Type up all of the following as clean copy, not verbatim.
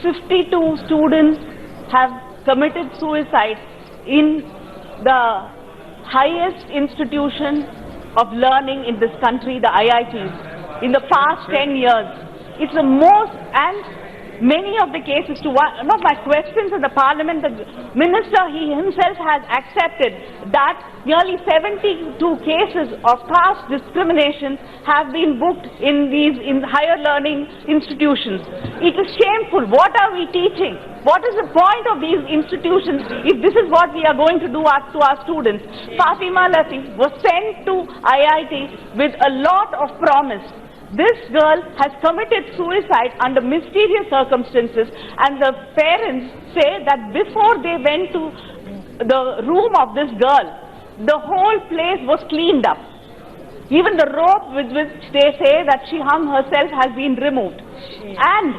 52 students have committed suicide in the highest institution of learning in this country, the IITs, in the past 10 years. It's the most, and many of the cases, to one of my questions in the parliament, the minister, he himself has accepted that nearly 72 cases of caste discrimination have been booked in higher learning institutions. It is shameful. What are we teaching? What is the point of these institutions if this is what we are going to do to our students? Fatima Latif was sent to IIT with a lot of promise. This girl has committed suicide under mysterious circumstances, and the parents say that before they went to the room of this girl, the whole place was cleaned up. Even the rope with which they say that she hung herself has been removed. And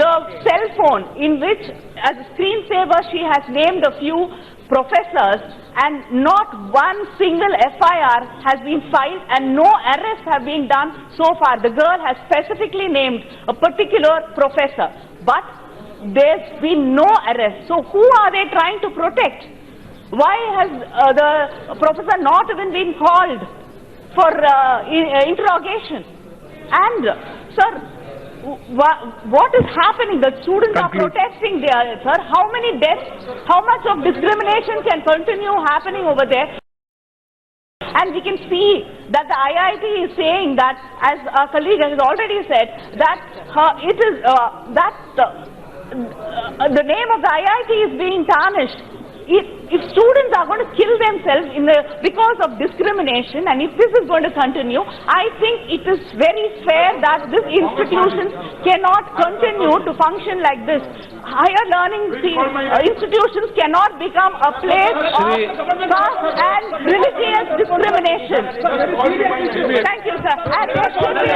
the cell phone in which, as a screensaver, she has named a few professors, and not one single FIR has been filed and no arrests have been done so far. The girl has specifically named a particular professor, but there's been no arrest. So who are they trying to protect? Why has the professor not even been called for interrogation? And sir, what is happening? The students are protesting there, sir. How many deaths, how much of discrimination can continue happening over there? And we can see that the IIT is saying that, as our colleague has already said, that the name of the IIT is being tarnished. If students are going to kill themselves because of discrimination, and if this is going to continue, I think it is very fair that this institution cannot continue to function like this. Higher learning institutions cannot become a place of caste and religious discrimination. Thank you, sir. And there should be